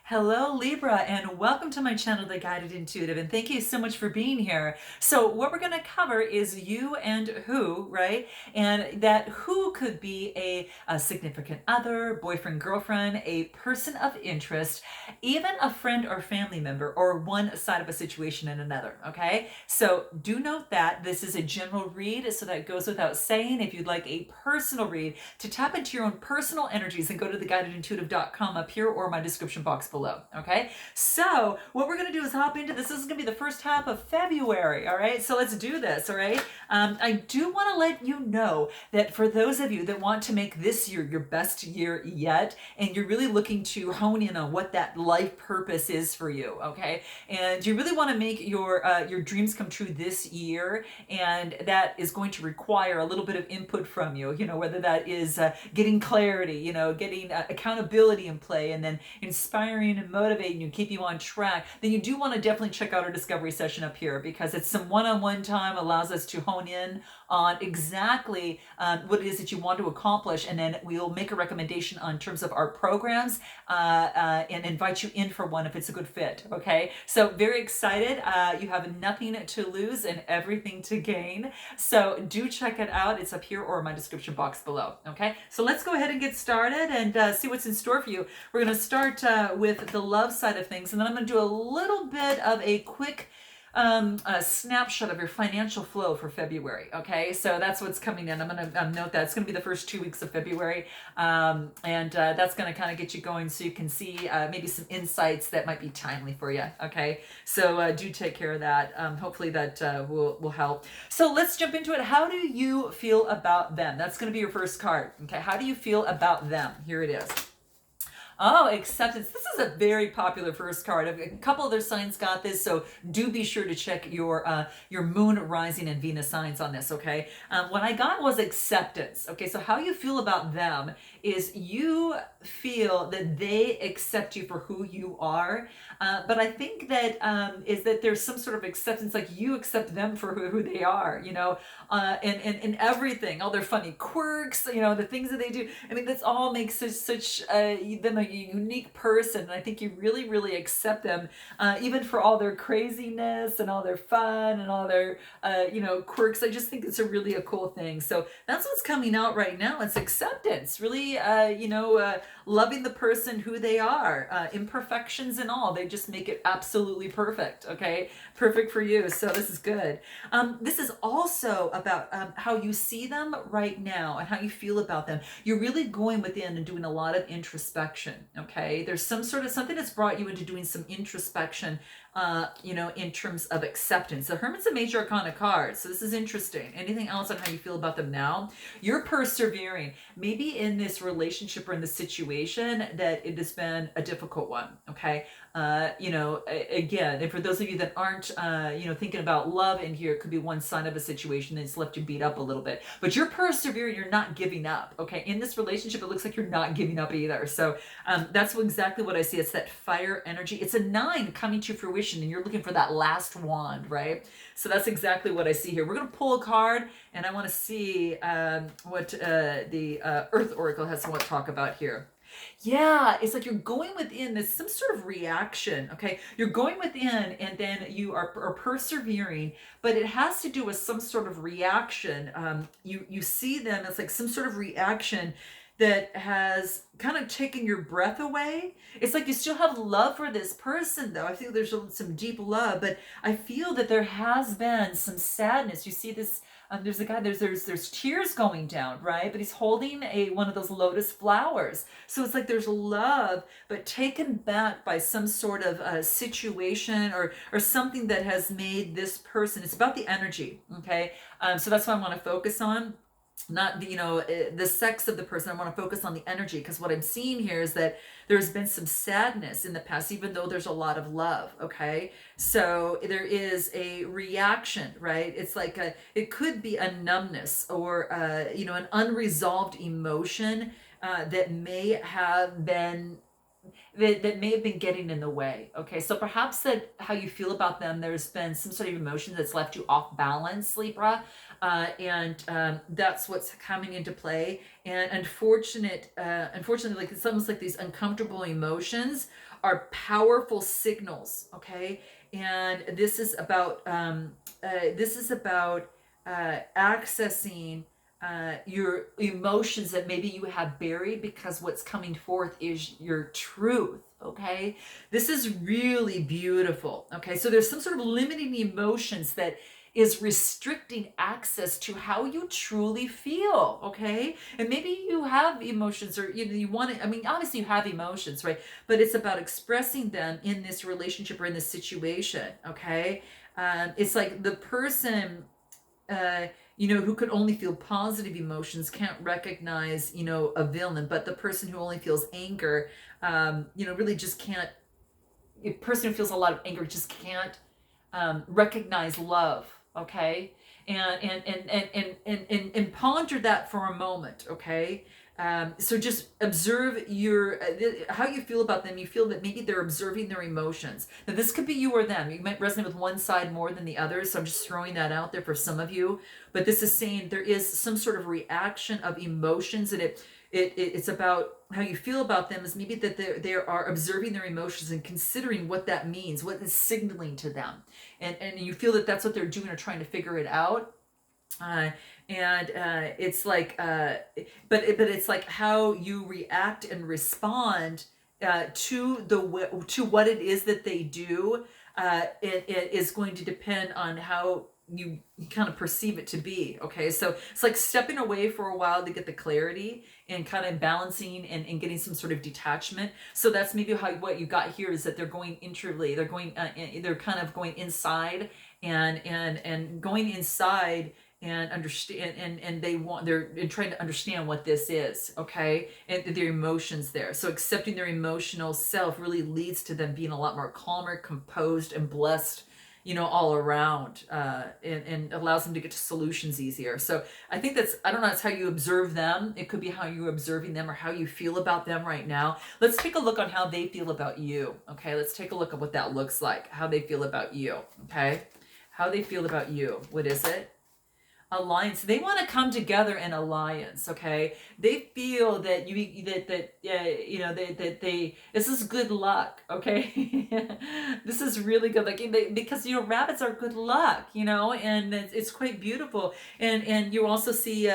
Hello, Libra, and welcome to my channel, The Guided Intuitive, and thank you so much for being here. So what we're going to cover is you and who, right? And that who could be a significant other, boyfriend, girlfriend, a person of interest, even a friend or family member, or one side of a situation and another, okay? So do note that this is a general read, so that goes without saying. If you'd like a personal read to tap into your own personal energies, then go to theguidedintuitive.com up here or my description box below. Okay, so what we're going to do is hop into this. This is going to be the first half of February. All right, so let's do this. All right, I do want to let you know that for those of you that want to make this year your best year yet, and you're really looking to hone in on what that life purpose is for you, okay, and you really want to make your dreams come true this year, and that is going to require a little bit of input from you. You know, whether that is getting clarity, you know, getting accountability in play, and then inspiring and motivating you, keep you on track, then you do want to definitely check out our discovery session up here, because it's some one-on-one time, allows us to hone in on exactly what it is that you want to accomplish, and then we'll make a recommendation on terms of our programs and invite you in for one if it's a good fit. Okay, so very excited. You have nothing to lose and everything to gain, so do check it out. It's up here or in my description box below. Okay, so let's go ahead and get started and see what's in store for you. We're going to start with the love side of things, and then I'm going to do a little bit of a quick a snapshot of your financial flow for February. Okay, so that's what's coming in. I'm going to note that it's going to be the first 2 weeks of February, and that's going to kind of get you going, so you can see maybe some insights that might be timely for you. Okay, so do take care of that. Hopefully that will help. So let's jump into it. How do you feel about them? That's going to be your first card. Okay, how do you feel about them? Here it is. Oh, acceptance. This is a very popular first card. A couple other signs got this, so do be sure to check your moon, rising, and Venus signs on this, okay? What I got was acceptance. Okay, so how you feel about them is you feel that they accept you for who you are, but I think that is that there's some sort of acceptance, like you accept them for who they are, you know, and everything, all their funny quirks, you know, the things that they do. I mean, this all makes such them a unique person, and I think you really, really accept them, even for all their craziness and all their fun and all their, you know, quirks. I just think it's a cool thing. So that's what's coming out right now. It's acceptance, really, you know, loving the person who they are, imperfections and all. They just make it absolutely perfect. Okay, perfect for you. So this is good. This is also about how you see them right now and how you feel about them. You're really going within and doing a lot of introspection. Okay, there's some sort of something that's brought you into doing some introspection, you know, in terms of acceptance. The Hermit's a major arcana card, so this is interesting. Anything else on how you feel about them now? You're persevering. Maybe in this relationship or in this situation that it has been a difficult one. Okay, you know, again, and for those of you that aren't, you know, thinking about love in here, it could be one side of a situation that's left you beat up a little bit, but you're persevering, you're not giving up. Okay, in this relationship, it looks like you're not giving up either. So that's exactly what I see. It's that fire energy. It's a 9 coming to fruition, and you're looking for that last wand, right? So that's exactly what I see here. We're going to pull a card, and I want to see what the Earth Oracle has to talk about here. Yeah, it's like you're going within. There's some sort of reaction. Okay, you're going within, and then you are persevering, but it has to do with some sort of reaction. You see them. It's like some sort of reaction that has kind of taken your breath away. It's like you still have love for this person, though. I feel there's some deep love, but I feel that there has been some sadness. You see this. There's a guy. There's tears going down, right? But he's holding one of those lotus flowers. So it's like there's love, but taken back by some sort of situation or something that has made this person. It's about the energy, okay? So that's what I want to focus on, not the, you know, the sex of the person. I want to focus on the energy, because what I'm seeing here is that there's been some sadness in the past, even though there's a lot of love. Okay, so there is a reaction, right? It's like it could be a numbness or you know, an unresolved emotion that may have been that may have been getting in the way. Okay, so perhaps that how you feel about them, there's been some sort of emotion that's left you off balance, Libra, and that's what's coming into play. And unfortunately, like it's almost like these uncomfortable emotions are powerful signals. Okay, and this is about accessing your emotions that maybe you have buried, because what's coming forth is your truth. Okay, this is really beautiful. Okay, so there's some sort of limiting emotions that is restricting access to how you truly feel. Okay, and maybe you have emotions, or you want to, I mean, obviously you have emotions, right? But it's about expressing them in this relationship or in this situation. Okay, it's like the person uh, who could only feel positive emotions can't recognize, a villain, but the person who only feels anger, really just can't, a person who feels a lot of anger just can't recognize love. Okay. And ponder that for a moment. Okay. So just observe how you feel about them. You feel that maybe they're observing their emotions. Now this could be you or them. You might resonate with one side more than the other. So I'm just throwing that out there for some of you. But this is saying there is some sort of reaction of emotions, and it's about how you feel about them, is maybe that they are observing their emotions and considering what that means, what is signaling to them, and you feel that that's what they're doing or trying to figure it out. uh, and it's like but it's like how you react and respond to what it is that they do. It is going to depend on how you kind of perceive it to be. Okay, so it's like stepping away for a while to get the clarity and kind of balancing and getting some sort of detachment. So that's maybe how what you got here is that they're going intrally, they're kind of going inside and going inside and understand, and they're trying to understand what this is. Okay, and their emotions there, so accepting their emotional self really leads to them being a lot more calmer, composed, and blessed, all around, and allows them to get to solutions easier. So I think I don't know, that's how you observe them. It could be how you're observing them or how you feel about them right now. Let's take a look on how they feel about you. Okay, let's take a look at what that looks like, how they feel about you. Okay, how they feel about you. What is it? Alliance. They want to come together in alliance. Okay, they feel that they this is good luck. Okay, this is really good, like because rabbits are good luck, and it's quite beautiful. And you also see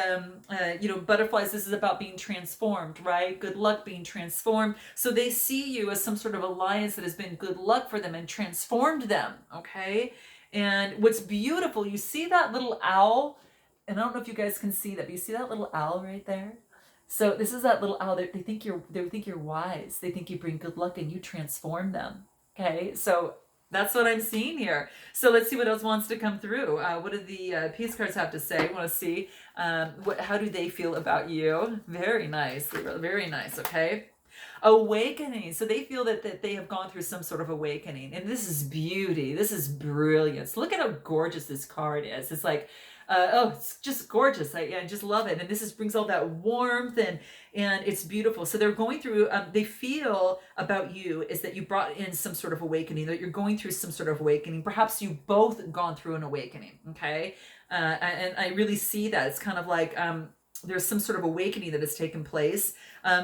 butterflies. This is about being transformed, right? Good luck, being transformed. So they see you as some sort of alliance that has been good luck for them and transformed them. Okay. And what's beautiful, you see that little owl, and I don't know if you guys can see that, but you see that little owl right there? So this is that little owl. They think you're wise. They think you bring good luck and you transform them. Okay, so that's what I'm seeing here. So let's see what else wants to come through. What do the peace cards have to say? I want to see how do they feel about you? Very nice, very nice. Okay. Awakening. So they feel that they have gone through some sort of awakening. And this is beauty. This is brilliance. Look at how gorgeous this card is. It's like, it's just gorgeous. I just love it. And this brings all that warmth, and it's beautiful. So they're going through, they feel about you is that you brought in some sort of awakening, that you're going through some sort of awakening. Perhaps you both gone through an awakening. Okay. And I really see that. It's kind of like, there's some sort of awakening that has taken place.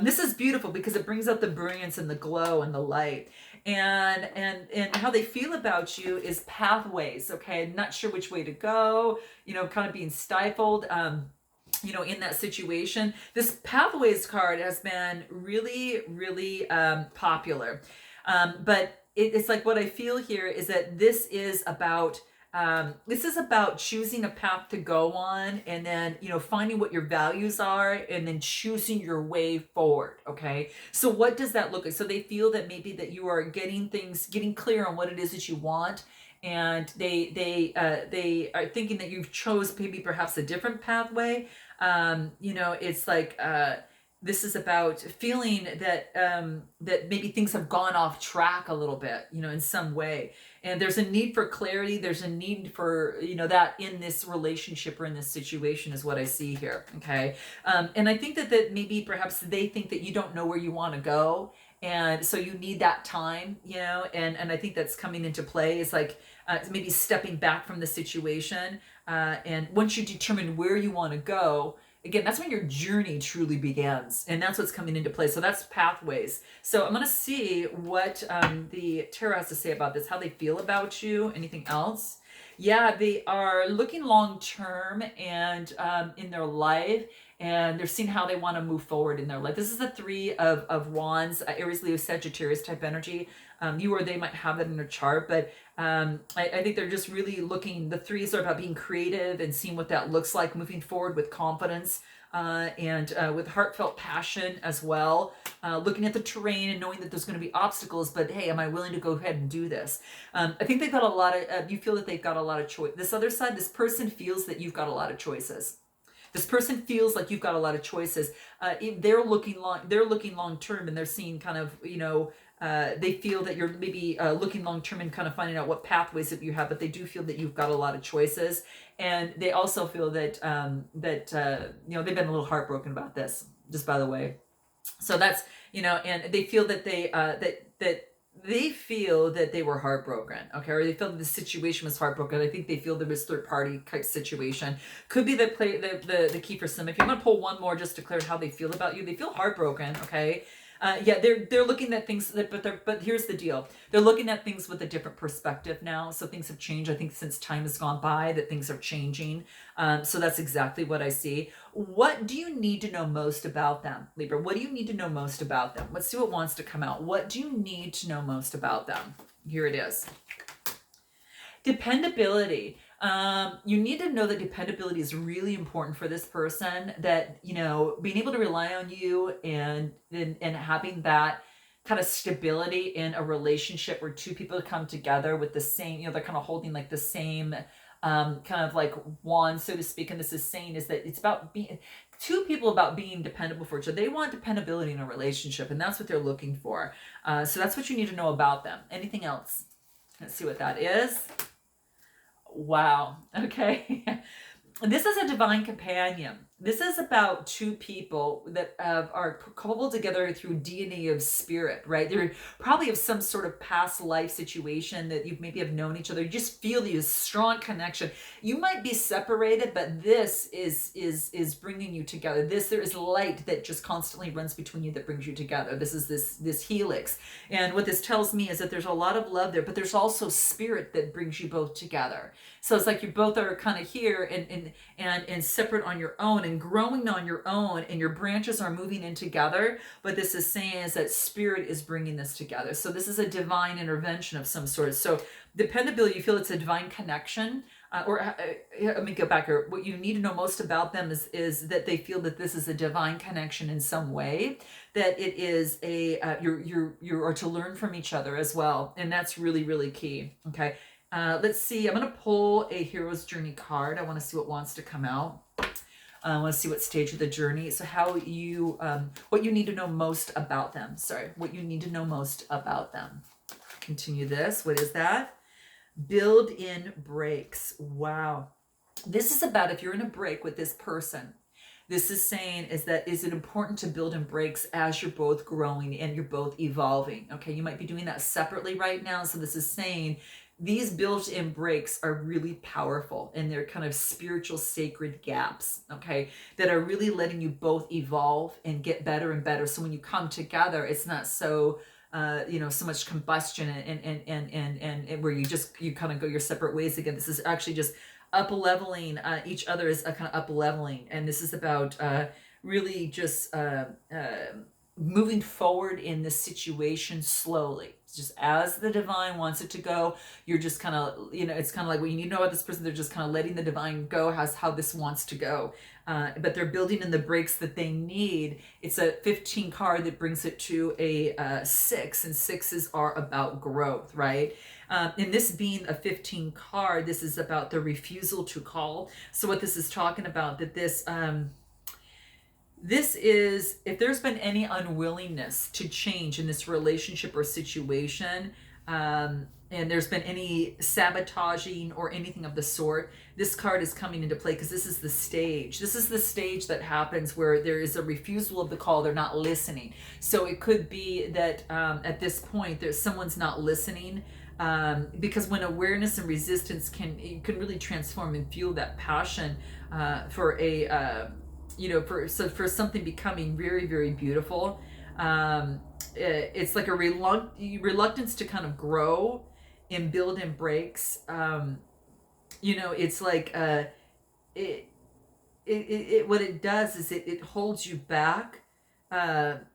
This is beautiful because it brings out the brilliance and the glow and the light. And how they feel about you is pathways. Okay, not sure which way to go. Kind of being stifled. In that situation. This pathways card has been really, really popular. But it's like what I feel here is that this is about choosing a path to go on, and then finding what your values are, and then choosing your way forward. Okay, so what does that look like? So they feel that maybe that you are getting clear on what it is that you want, and they are thinking that you've chose maybe perhaps a different pathway. It's like this is about feeling that that maybe things have gone off track a little bit, in some way. And there's a need for clarity. There's a need for, that in this relationship or in this situation is what I see here. Okay. And I think that maybe perhaps they think that you don't know where you want to go. And so you need that time, and I think that's coming into play. Is like maybe stepping back from the situation, and once you determine where you want to go, again, that's when your journey truly begins, and that's what's coming into play. So that's pathways. So I'm going to see what the tarot has to say about this, how they feel about you. Anything else? Yeah, they are looking long term and in their life, and they're seeing how they want to move forward in their life. This is the Three of Wands, Aries, Leo, Sagittarius type energy. You or they might have that in their chart, but I think they're just really looking. The threes are about being creative and seeing what that looks like, moving forward with confidence. And with heartfelt passion as well, looking at the terrain and knowing that there's going to be obstacles, but hey, am I willing to go ahead and do this? I think they've got a lot of, you feel that they've got a lot of choice. This other side, this person feels that you've got a lot of choices. This person feels like you've got a lot of choices. They're looking long term, and they're seeing kind of, they feel that you're maybe looking long term and kind of finding out what pathways that you have, but they do feel that you've got a lot of choices, and they also feel that they've been a little heartbroken about this, just by the way. So that's, and they feel that they feel that they were heartbroken, okay, or they feel that the situation was heartbroken. I think they feel there was third party type situation. Could be the key for some. If you want to pull one more just to clear how they feel about you, they feel heartbroken, okay. Yeah, they're looking at things, but here's the deal. They're looking at things with a different perspective now. So things have changed. I think since time has gone by, that things are changing. So that's exactly what I see. What do you need to know most about them, Libra? What do you need to know most about them? Let's see what wants to come out. What do you need to know most about them? Here it is. Dependability. You need to know that dependability is really important for this person, that, being able to rely on you and having that kind of stability in a relationship where two people come together with the same, they're kind of holding like the same kind of like wand, so to speak. And this is saying is that it's about being two people, about being dependable for each other. They want dependability in a relationship, and that's what they're looking for. So that's what you need to know about them. Anything else? Let's see what that is. Wow. Okay. This is a divine companion. This is about two people that are coupled together through DNA of spirit, right? They're probably of some sort of past life situation that you maybe have known each other. You just feel this strong connection. You might be separated, but this is bringing you together. There is light that just constantly runs between you that brings you together. This is this helix. And what this tells me is that there's a lot of love there, but there's also spirit that brings you both together. So it's like you both are kind of here and separate on your own and growing on your own, and your branches are moving in together. But this is saying is that spirit is bringing this together. So this is a divine intervention of some sort. So dependability, you feel it's a divine connection. Let me go back here. What you need to know most about them is that they feel that this is a divine connection in some way, that it is you are to learn from each other as well. And that's really, really key. Okay. Let's see. I'm going to pull a hero's journey card. I want to see what wants to come out. I want to see what stage of the journey. So what you need to know most about them. Sorry, what you need to know most about them. Continue this. What is that? Build in breaks. Wow. This is about if you're in a break with this person. This is saying is it important to build in breaks as you're both growing and you're both evolving. Okay, you might be doing that separately right now. So this is saying these built-in breaks are really powerful, and they're kind of spiritual sacred gaps, okay, that are really letting you both evolve and get better and better. So when you come together, it's not so so much combustion and where you kind of go your separate ways again. This is actually just up leveling each other, is a kind of up leveling, and this is about really just moving forward in this situation slowly. Just as the divine wants it to go, you're just kind of, it's kind of like what you need to know about this person. They're just kind of letting the divine go as how this wants to go. But they're building in the breaks that they need. It's a 15 card that brings it to a 6, and 6s are about growth, right? And this being a 15 card, this is about the refusal to call. So what this is talking about, that this is, if there's been any unwillingness to change in this relationship or situation, and there's been any sabotaging or anything of the sort, this card is coming into play because this is the stage. This is the stage that happens where there is a refusal of the call. They're not listening. So it could be that at this point, there's someone's not listening, because when awareness and resistance can really transform and fuel that passion for a for something becoming very, very beautiful. It's like a reluctance to kind of grow and build in breaks. It's like what it does is it holds you back. And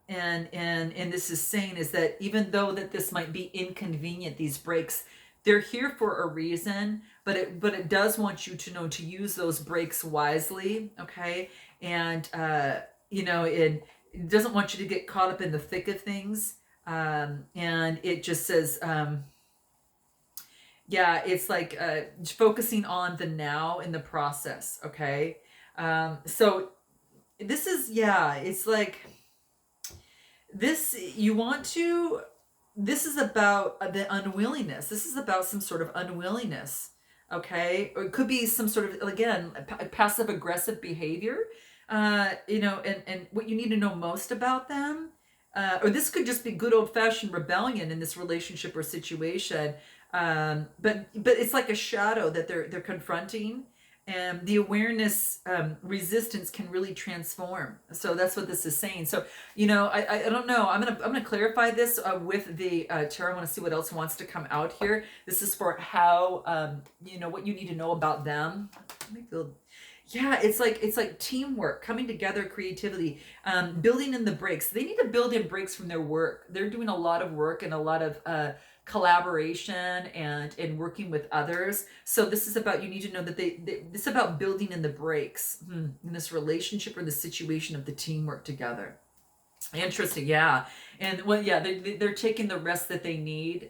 this is saying is that even though that this might be inconvenient, these breaks, they're here for a reason, but it does want you to know to use those breaks wisely, okay? And it doesn't want you to get caught up in the thick of things. And it just says, it's like focusing on the now in the process, okay? So this is, it's like this, this is about the unwillingness. This is about some sort of unwillingness, okay? Or it could be some sort of, again, passive aggressive behavior, and what you need to know most about them, or this could just be good old fashioned rebellion in this relationship or situation. But it's like a shadow that they're confronting, and the awareness, resistance can really transform. So that's what this is saying. So I don't know. I'm gonna clarify this with the tarot. I want to see what else wants to come out here. This is for how what you need to know about them. Let me feel. Yeah, it's like teamwork, coming together, creativity, building in the breaks. They need to build in breaks from their work. They're doing a lot of work and a lot of collaboration and working with others. So this is about, you need to know that this is about building in the breaks in this relationship or the situation of the teamwork together. Interesting, yeah. And they're taking the rest that they need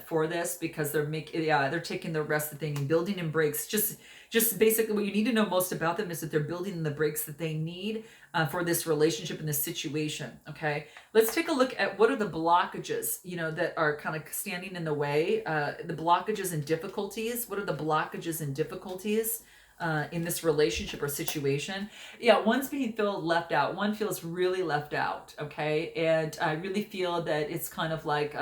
for this, because they're taking the rest that they need, building in breaks. Just basically what you need to know most about them is that they're building in the breaks that they need for this relationship and this situation. Okay, let's take a look at what are the blockages that are kind of standing in the way. The blockages and difficulties. What are the blockages and difficulties in this relationship or situation? One's being feel left out. One feels really left out, okay? And I really feel that it's kind of like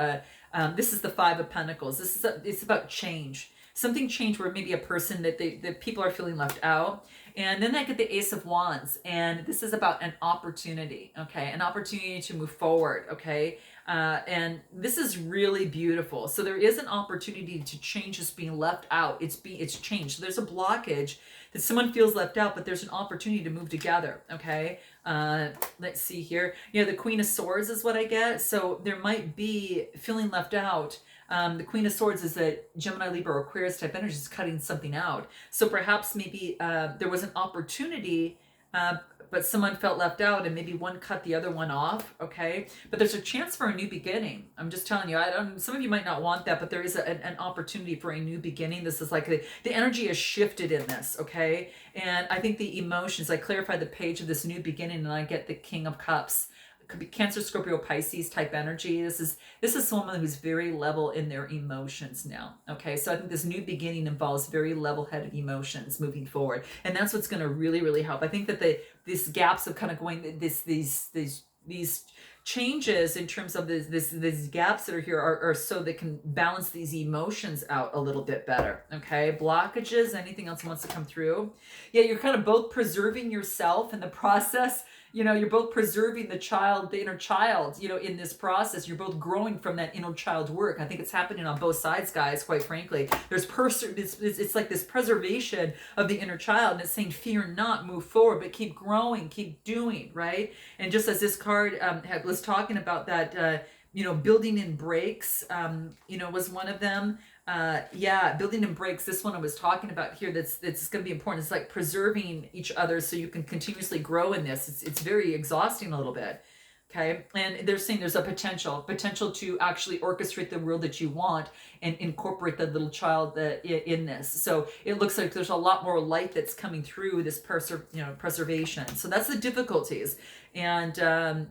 this is the Five of Pentacles. It's about change. Something changed where maybe a person that people are feeling left out. And then I get the Ace of Wands, and this is about an opportunity, okay? An opportunity to move forward, okay? And this is really beautiful. So there is an opportunity to change this being left out. It's changed. So there's a blockage that someone feels left out, but there's an opportunity to move together, okay? Let's see here. The Queen of Swords is what I get. So there might be feeling left out. The Queen of Swords is a Gemini, Libra, or Aquarius type energy, is cutting something out. So perhaps maybe there was an opportunity, but someone felt left out, and maybe one cut the other one off, okay? But there's a chance for a new beginning. I'm just telling you, some of you might not want that, but there is an opportunity for a new beginning. This is like the energy has shifted in this, okay? And I think the emotions, I clarify the page of this new beginning, and I get the King of Cups. Could be Cancer, Scorpio, Pisces type energy. This is someone who's very level in their emotions now. Okay, so I think this new beginning involves very level-headed emotions moving forward, and that's what's going to really, really help. I think that these gaps of kind of going these changes in terms of these gaps that are here are so they can balance these emotions out a little bit better. Okay, blockages. Anything else wants to come through? Yeah, you're kind of both preserving yourself in the process. You're both preserving the inner child, in this process. You're both growing from that inner child work. I think it's happening on both sides, guys, quite frankly. It's like this preservation of the inner child, and it's saying, fear not, move forward, but keep growing, keep doing, right? And just as this card was talking about that, building in breaks, was one of them. Building in breaks. This one I was talking about here, that's going to be important. It's like preserving each other so you can continuously grow in this. It's very exhausting a little bit. Okay. And they're saying there's a potential to actually orchestrate the world that you want and incorporate the little child in this. So it looks like there's a lot more light that's coming through this preservation. So that's the difficulties. And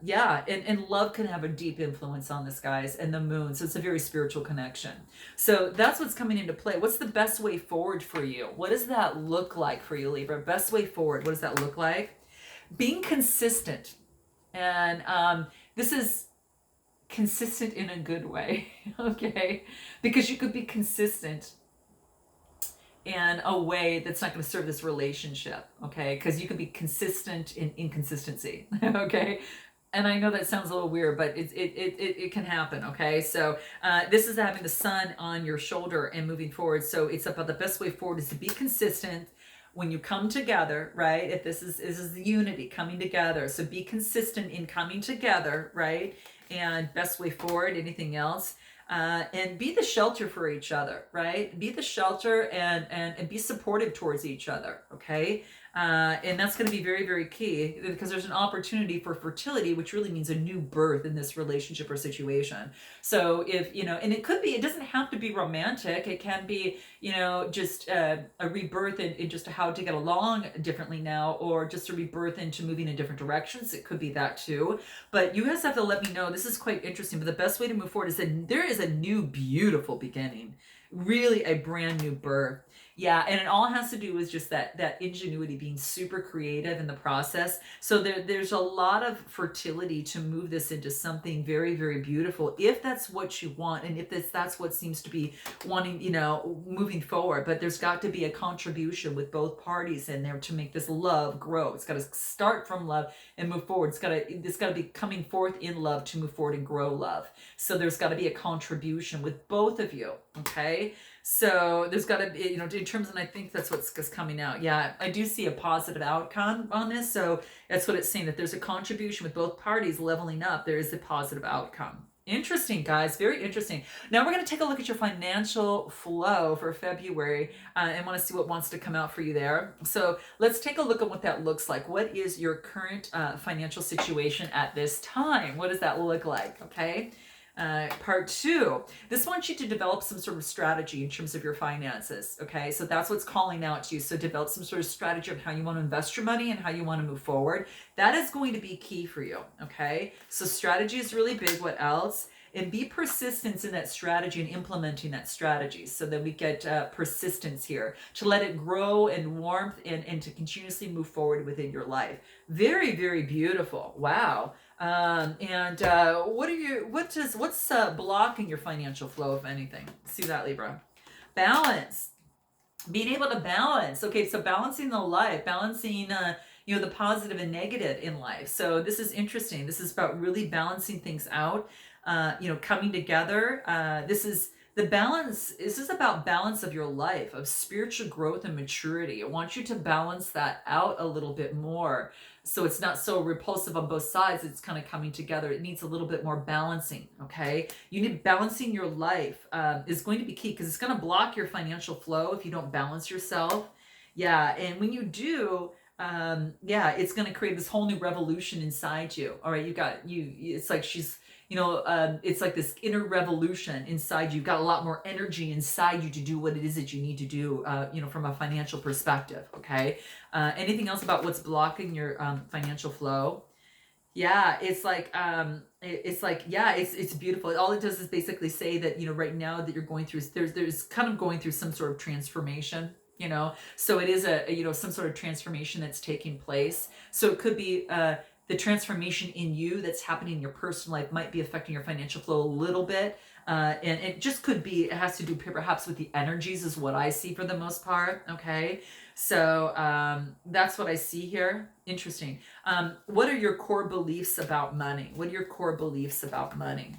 yeah, and love can have a deep influence on this, guys, and the moon. So it's a very spiritual connection. So that's what's coming into play. What's the best way forward for you? What does that look like for you, Libra? Best way forward. What does that look like? Being consistent. And this is consistent in a good way, okay? Because you could be consistent in a way that's not going to serve this relationship, okay? Because you could be consistent in inconsistency, okay? And I know that sounds a little weird, but it can happen, okay? So this is having the sun on your shoulder and moving forward. So it's about the best way forward is to be consistent when you come together, right? If this is the unity coming together. So be consistent in coming together, right? And best way forward, anything else? And be the shelter for each other, right? Be the shelter and be supportive towards each other, okay? And that's going to be very, very key because there's an opportunity for fertility, which really means a new birth in this relationship or situation. So if, and it could be, it doesn't have to be romantic. It can be, just a rebirth in just how to get along differently now, or just a rebirth into moving in different directions. It could be that too. But you guys have to let me know. This is quite interesting. But the best way to move forward is that there is a new, beautiful beginning, really a brand new birth. Yeah, and it all has to do with just that ingenuity, being super creative in the process. So there's a lot of fertility to move this into something very, very beautiful, if that's what you want, and if that's what seems to be wanting, moving forward. But there's got to be a contribution with both parties in there to make this love grow. It's got to start from love and move forward. It's got to be coming forth in love to move forward and grow love. So there's got to be a contribution with both of you, okay? So there's got to be, in terms, and I think that's what's coming out. Yeah, I do see a positive outcome on this. So that's what it's saying, that there's a contribution with both parties leveling up. There is a positive outcome. Interesting, guys. Very interesting. Now we're going to take a look at your financial flow for February and want to see what wants to come out for you there. So let's take a look at what that looks like. What is your current financial situation at this time? What does that look like? Okay. Part 2, this wants you to develop some sort of strategy in terms of your finances, okay? So that's what's calling out to you. So develop some sort of strategy of how you want to invest your money and how you want to move forward. That is going to be key for you, okay? So strategy is really big. What else? And be persistent in that strategy and implementing that strategy, so that we get persistence here to let it grow and warmth and to continuously move forward within your life. Very, very beautiful. Wow. What's blocking your financial flow, if anything? See that, Libra? Balance. Being able to balance. Okay, so balancing the life, balancing the positive and negative in life. So this is interesting. This is about really balancing things out, coming together. This is the balance. This is about balance of your life, of spiritual growth and maturity. I want you to balance that out a little bit more, so it's not so repulsive on both sides. It's kind of coming together. It needs a little bit more balancing, okay? You need balancing your life is going to be key, because it's going to block your financial flow if you don't balance yourself. Yeah, and when you do, it's going to create this whole new revolution inside you. All right, it's like it's like this inner revolution inside you. You've got a lot more energy inside you to do what it is that you need to do, from a financial perspective, okay? Anything else about what's blocking your financial flow? Yeah, it's beautiful. All it does is basically say that, right now that you're going through, there's kind of going through some sort of transformation, so it is some sort of transformation that's taking place. So it could be, the transformation in you that's happening in your personal life might be affecting your financial flow a little bit. And it just could be, it has to do perhaps with the energies, is what I see for the most part. Okay. So that's what I see here. Interesting. What are your core beliefs about money? What are your core beliefs about money?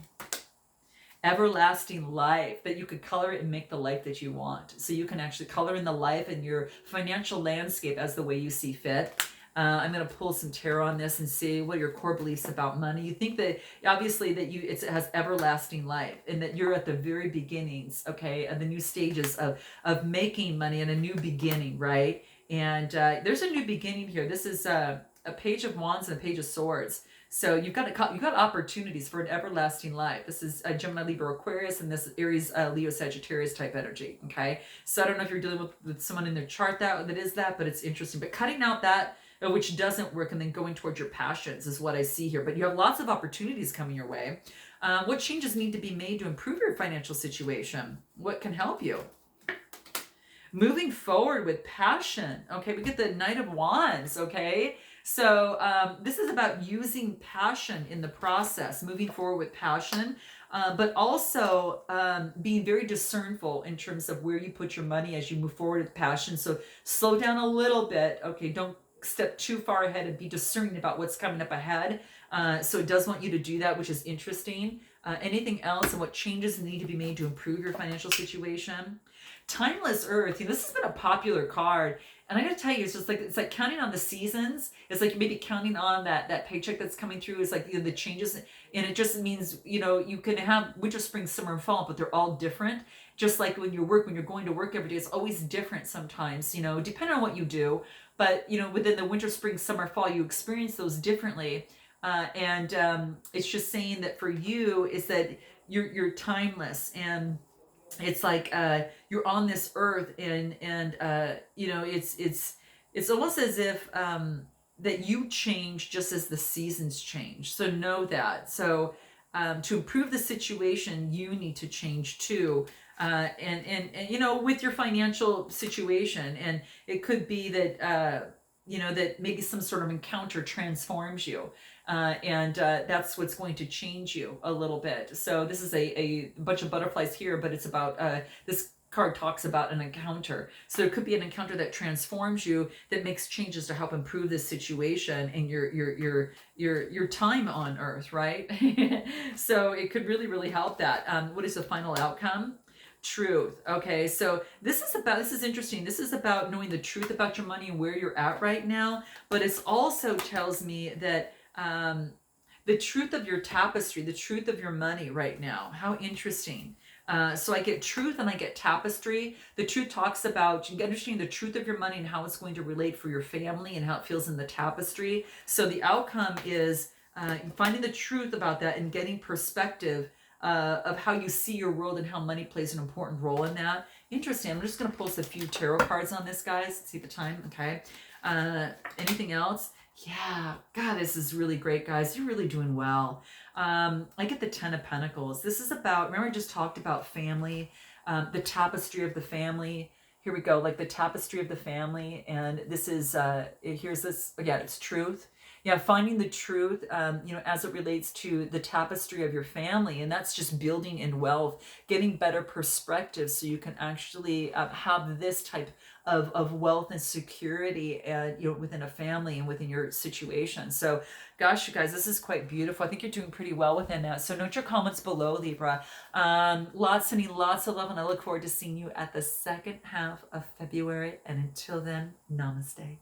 Everlasting life, that you could color it and make the life that you want. So you can actually color in the life and your financial landscape as the way you see fit. I'm going to pull some tarot on this and see what are your core beliefs about money. You think that, obviously, that it has everlasting life, and that you're at the very beginnings, okay, of the new stages of making money and a new beginning, right? And there's a new beginning here. This is a Page of Wands and a Page of Swords. So you've got opportunities for an everlasting life. This is Gemini, Libra, Aquarius, and this Aries, Leo, Sagittarius type energy. Okay, so I don't know if you're dealing with someone in their chart that is that, but it's interesting. But cutting out that which doesn't work and then going towards your passions is what I see here. But you have lots of opportunities coming your way. What changes need to be made to improve your financial situation? What can help you? Moving forward with passion. Okay, we get the Knight of Wands. Okay, so this is about using passion in the process, moving forward with passion, but also being very discernful in terms of where you put your money as you move forward with passion. So slow down a little bit. Okay, don't step too far ahead and be discerning about what's coming up ahead. So it does want you to do that, which is interesting. Anything else and what changes need to be made to improve your financial situation? Timeless Earth, this has been a popular card. And I gotta tell you, it's like counting on the seasons. It's like maybe counting on that paycheck that's coming through. It's like the changes, and it just means you can have winter, spring, summer, and fall, but they're all different. Just like when you're going to work every day, it's always different sometimes. Depending on what you do, but within the winter, spring, summer, fall, you experience those differently. And it's just saying that for you is that you're timeless, and it's like you're on this earth, and it's almost as if that you change just as the seasons change. So know that. So to improve the situation, you need to change too. And with your financial situation, and it could be that that maybe some sort of encounter transforms you, and that's what's going to change you a little bit. So this is a bunch of butterflies here, but it's about this card talks about an encounter. So there could be an encounter that transforms you, that makes changes to help improve this situation and your time on Earth, right? So it could really help that. What is the final outcome? Truth. Okay, so this is interesting. This is about knowing the truth about your money and where you're at right now, but it also tells me that the truth of your tapestry, the truth of your money right now. How interesting. So I get truth and I get tapestry. The truth talks about understanding the truth of your money and how it's going to relate for your family and how it feels in the tapestry. So the outcome is finding the truth about that and getting perspective of how you see your world and how money plays an important role in that. Interesting. I'm just going to pull a few tarot cards on this, guys. Let's see the time. Okay. Anything else? Yeah. God, this is really great, guys. You're really doing well. I get the Ten of Pentacles. This is about, remember I just talked about family, the tapestry of the family. Here we go, like the tapestry of the family. And this is, here's this, again, it's truth. Yeah, finding the truth, as it relates to the tapestry of your family, and that's just building in wealth, getting better perspective, so you can actually have this type of wealth and security, within a family and within your situation. So, gosh, you guys, this is quite beautiful. I think you're doing pretty well within that. So, note your comments below, Libra. Sending lots of love, and I look forward to seeing you at the second half of February. And until then, namaste.